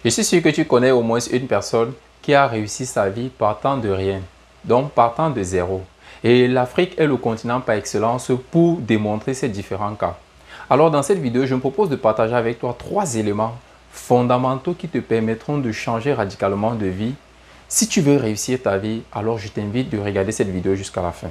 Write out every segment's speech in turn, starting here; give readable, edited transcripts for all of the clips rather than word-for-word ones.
Je suis sûr que tu connais au moins une personne qui a réussi sa vie partant de rien, donc partant de zéro. Et l'Afrique est le continent par excellence pour démontrer ces différents cas. Alors dans cette vidéo, je me propose de partager avec toi 3 éléments fondamentaux qui te permettront de changer radicalement de vie. Si tu veux réussir ta vie, alors je t'invite de regarder cette vidéo jusqu'à la fin.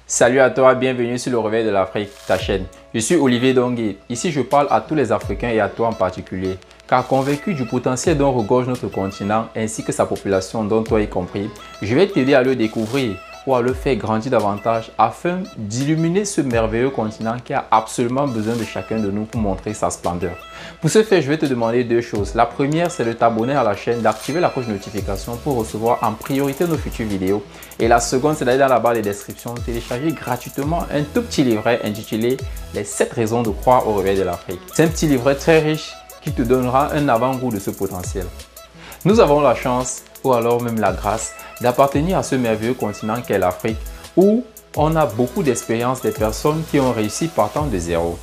Salut à toi, bienvenue sur le Réveil de l'Afrique, ta chaîne. Je suis Olivier Dongué. Ici, je parle à tous les Africains et à toi en particulier, car convaincu du potentiel dont regorge notre continent ainsi que sa population, dont toi y compris, je vais t'aider à le découvrir ou à le faire grandir davantage afin d'illuminer ce merveilleux continent qui a absolument besoin de chacun de nous pour montrer sa splendeur. Pour ce faire, je vais te demander 2 choses. La première, c'est de t'abonner à la chaîne, d'activer la cloche de notification pour recevoir en priorité nos futures vidéos. Et la seconde, c'est d'aller dans la barre de description, télécharger gratuitement un tout petit livret intitulé « Les 7 raisons de croire au réveil de l'Afrique ». C'est un petit livret très riche qui te donnera un avant-goût de ce potentiel. Nous avons la chance, ou alors même la grâce, d'appartenir à ce merveilleux continent qu'est l'Afrique, où on a beaucoup d'expérience des personnes qui ont réussi partant de zéro.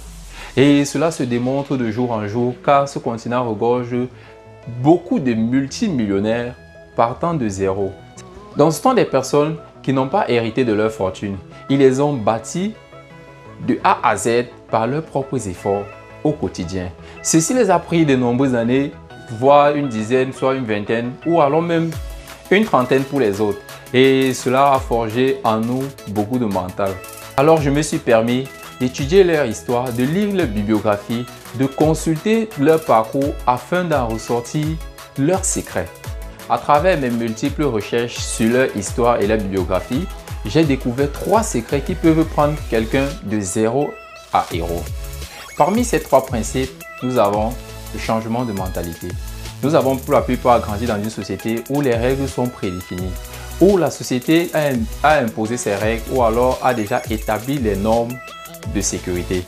Et cela se démontre de jour en jour, car ce continent regorge beaucoup de multimillionnaires partant de zéro. Donc ce sont des personnes qui n'ont pas hérité de leur fortune. Ils les ont bâtis de A à Z par leurs propres efforts au quotidien. Ceci les a pris de nombreuses années, voire une dizaine, soit une vingtaine, ou alors même une trentaine pour les autres. Et cela a forgé en nous beaucoup de mental. Alors je me suis permis d'étudier leur histoire, de lire leur bibliographie, de consulter leur parcours afin d'en ressortir leurs secrets. À travers mes multiples recherches sur leur histoire et leur bibliographie, j'ai découvert 3 secrets qui peuvent prendre quelqu'un de zéro à héros. Parmi ces 3 principes, nous avons le changement de mentalité. Nous avons pour la plupart grandi dans une société où les règles sont prédéfinies, où la société a imposé ses règles ou alors a déjà établi les normes de sécurité.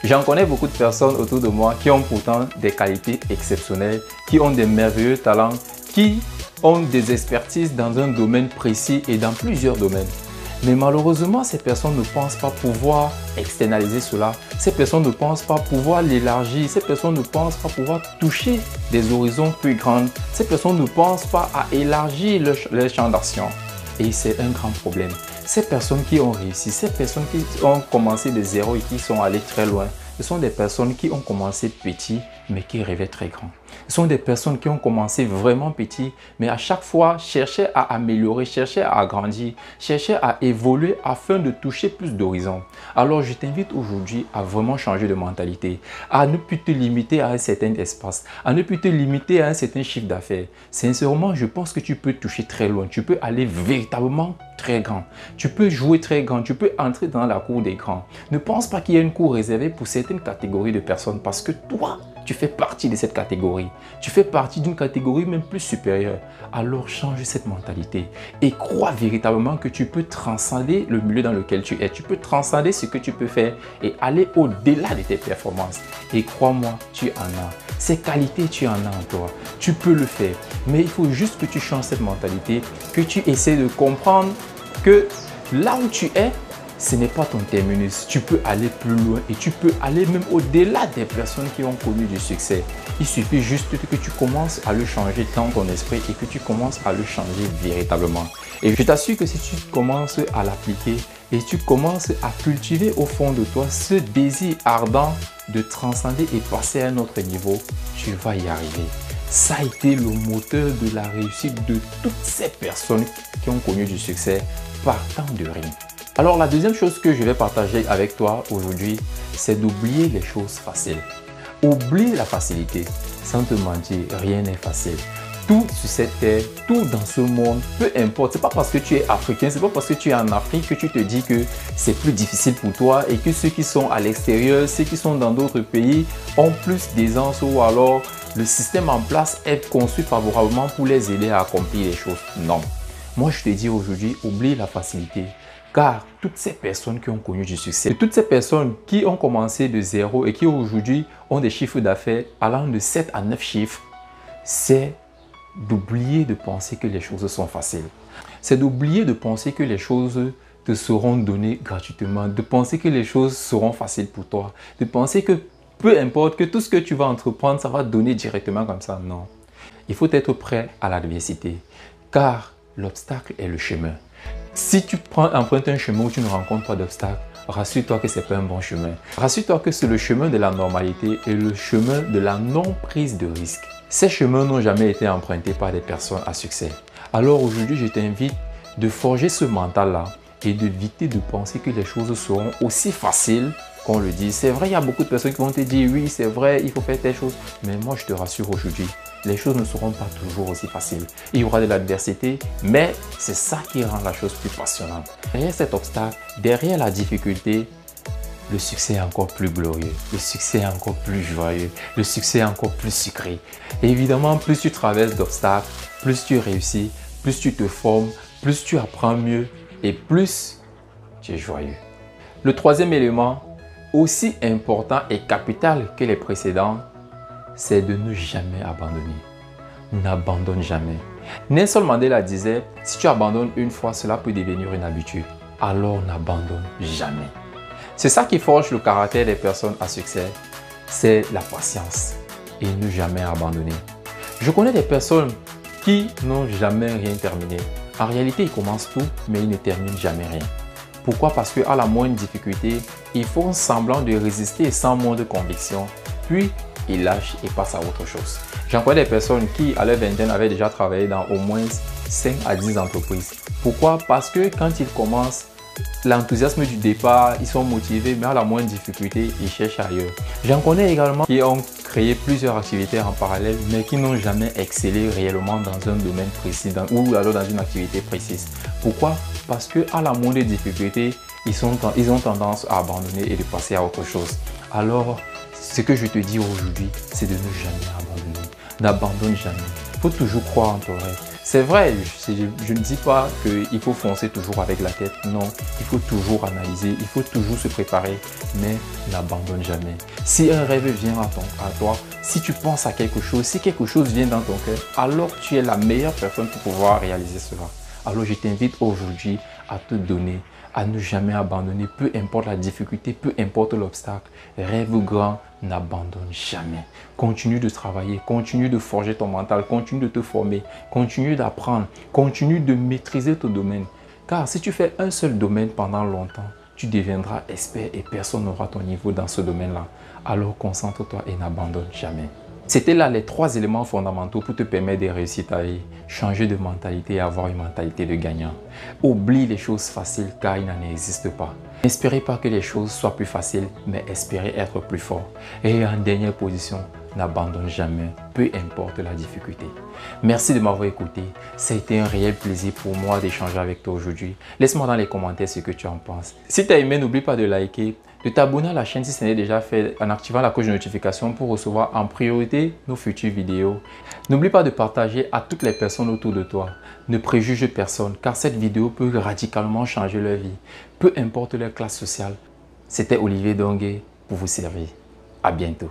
J'en connais beaucoup de personnes autour de moi qui ont pourtant des qualités exceptionnelles, qui ont des merveilleux talents, qui ont des expertises dans un domaine précis et dans plusieurs domaines. Mais malheureusement, ces personnes ne pensent pas pouvoir externaliser cela. Ces personnes ne pensent pas pouvoir l'élargir. Ces personnes ne pensent pas pouvoir toucher des horizons plus grands. Ces personnes ne pensent pas à élargir leur champ d'action. Et c'est un grand problème. Ces personnes qui ont réussi, ces personnes qui ont commencé de zéro et qui sont allées très loin, ce sont des personnes qui ont commencé petit, mais qui rêvaient très grand. Ce sont des personnes qui ont commencé vraiment petit, mais à chaque fois cherchaient à améliorer, cherchaient à agrandir, cherchaient à évoluer afin de toucher plus d'horizons. Alors je t'invite aujourd'hui à vraiment changer de mentalité, à ne plus te limiter à un certain espace, à ne plus te limiter à un certain chiffre d'affaires. Sincèrement, je pense que tu peux toucher très loin, tu peux aller véritablement très grand. Tu peux jouer très grand, tu peux entrer dans la cour des grands. Ne pense pas qu'il y a une cour réservée pour certaines catégories de personnes parce que toi, tu fais partie de cette catégorie. Tu fais partie d'une catégorie même plus supérieure. Alors change cette mentalité et crois véritablement que tu peux transcender le milieu dans lequel tu es. Tu peux transcender ce que tu peux faire et aller au-delà de tes performances. Et crois-moi, tu en as. Ces qualités, tu en as en toi. Tu peux le faire. Mais il faut juste que tu changes cette mentalité, que tu essaies de comprendre que là où tu es, ce n'est pas ton terminus. Tu peux aller plus loin et tu peux aller même au-delà des personnes qui ont connu du succès. Il suffit juste que tu commences à le changer dans ton esprit et que tu commences à le changer véritablement. Et je t'assure que si tu commences à l'appliquer et tu commences à cultiver au fond de toi ce désir ardent de transcender et passer à un autre niveau, tu vas y arriver. Ça a été le moteur de la réussite de toutes ces personnes qui ont connu du succès partant de rien. Alors la deuxième chose que je vais partager avec toi aujourd'hui, c'est d'oublier les choses faciles. Oublie la facilité. Sans te mentir, rien n'est facile. Tout sur cette terre, tout dans ce monde, peu importe. C'est pas parce que tu es africain, c'est pas parce que tu es en Afrique que tu te dis que c'est plus difficile pour toi et que ceux qui sont à l'extérieur, ceux qui sont dans d'autres pays ont plus d'aisance ou alors le système en place est conçu favorablement pour les aider à accomplir les choses. Non. Moi, je te dis aujourd'hui, oublie la facilité. Car toutes ces personnes qui ont connu du succès, toutes ces personnes qui ont commencé de zéro et qui aujourd'hui ont des chiffres d'affaires allant de 7 à 9 chiffres, c'est d'oublier de penser que les choses sont faciles. C'est d'oublier de penser que les choses te seront données gratuitement, de penser que les choses seront faciles pour toi, de penser que peu importe, que tout ce que tu vas entreprendre, ça va te donner directement comme ça. Non. Il faut être prêt à l'adversité, car l'obstacle est le chemin. Si tu empruntes un chemin où tu ne rencontres pas d'obstacle, rassure-toi que ce n'est pas un bon chemin. Rassure-toi que c'est le chemin de la normalité et le chemin de la non-prise de risque. Ces chemins n'ont jamais été empruntés par des personnes à succès. Alors aujourd'hui, je t'invite de forger ce mental-là et d'éviter de penser que les choses seront aussi faciles qu'on le dit. C'est vrai, il y a beaucoup de personnes qui vont te dire oui, c'est vrai, il faut faire telle chose. Mais moi, je te rassure aujourd'hui, les choses ne seront pas toujours aussi faciles. Il y aura de l'adversité, mais c'est ça qui rend la chose plus passionnante. Derrière cet obstacle, derrière la difficulté, le succès est encore plus glorieux, le succès est encore plus joyeux, le succès est encore plus sucré. Et évidemment, plus tu traverses d'obstacles, plus tu réussis, plus tu te formes, plus tu apprends mieux et plus tu es joyeux. Le troisième élément, aussi important et capital que les précédents, c'est de ne jamais abandonner. N'abandonne jamais. Nelson Mandela disait, si tu abandonnes une fois, cela peut devenir une habitude. Alors n'abandonne jamais. C'est ça qui forge le caractère des personnes à succès, c'est la patience et ne jamais abandonner. Je connais des personnes qui n'ont jamais rien terminé. En réalité, ils commencent tout, mais ils ne terminent jamais rien. Pourquoi? Parce qu'à la moindre difficulté, ils font semblant de résister sans moindre conviction, puis ils lâchent et passent à autre chose. J'en connais des personnes qui, à leur vingtaine, avaient déjà travaillé dans au moins 5 à 10 entreprises. Pourquoi? Parce que quand ils commencent, l'enthousiasme du départ, ils sont motivés, mais à la moindre difficulté, ils cherchent ailleurs. J'en connais également qui ont créé plusieurs activités en parallèle, mais qui n'ont jamais excellé réellement dans un domaine précis ou alors dans une activité précise. Pourquoi? Parce qu'à la moindre difficulté, ils ont tendance à abandonner et de passer à autre chose. Alors, ce que je te dis aujourd'hui, c'est de ne jamais abandonner. N'abandonne jamais. Il faut toujours croire en ton rêve. C'est vrai, je ne dis pas qu'il faut foncer toujours avec la tête. Non, il faut toujours analyser, il faut toujours se préparer, mais n'abandonne jamais. Si un rêve vient à toi, si tu penses à quelque chose, si quelque chose vient dans ton cœur, alors tu es la meilleure personne pour pouvoir réaliser cela. Alors je t'invite aujourd'hui à te donner, à ne jamais abandonner, peu importe la difficulté, peu importe l'obstacle. Rêve grand, n'abandonne jamais. Continue de travailler, continue de forger ton mental, continue de te former, continue d'apprendre, continue de maîtriser ton domaine. Car si tu fais un seul domaine pendant longtemps, tu deviendras expert et personne n'aura ton niveau dans ce domaine-là. Alors concentre-toi et n'abandonne jamais. C'était là les 3 éléments fondamentaux pour te permettre de réussir ta vie. Changer de mentalité et avoir une mentalité de gagnant. Oublie les choses faciles car il n'en existe pas. N'espérez pas que les choses soient plus faciles, mais espérez être plus fort. Et en dernière position, n'abandonne jamais, peu importe la difficulté. Merci de m'avoir écouté. Ça a été un réel plaisir pour moi d'échanger avec toi aujourd'hui. Laisse-moi dans les commentaires ce que tu en penses. Si tu as aimé, n'oublie pas de liker, de t'abonner à la chaîne si ce n'est déjà fait en activant la cloche de notification pour recevoir en priorité nos futures vidéos. N'oublie pas de partager à toutes les personnes autour de toi. Ne préjuge personne car cette vidéo peut radicalement changer leur vie. Peu importe leur classe sociale. C'était Olivier Dongué pour vous servir. À bientôt.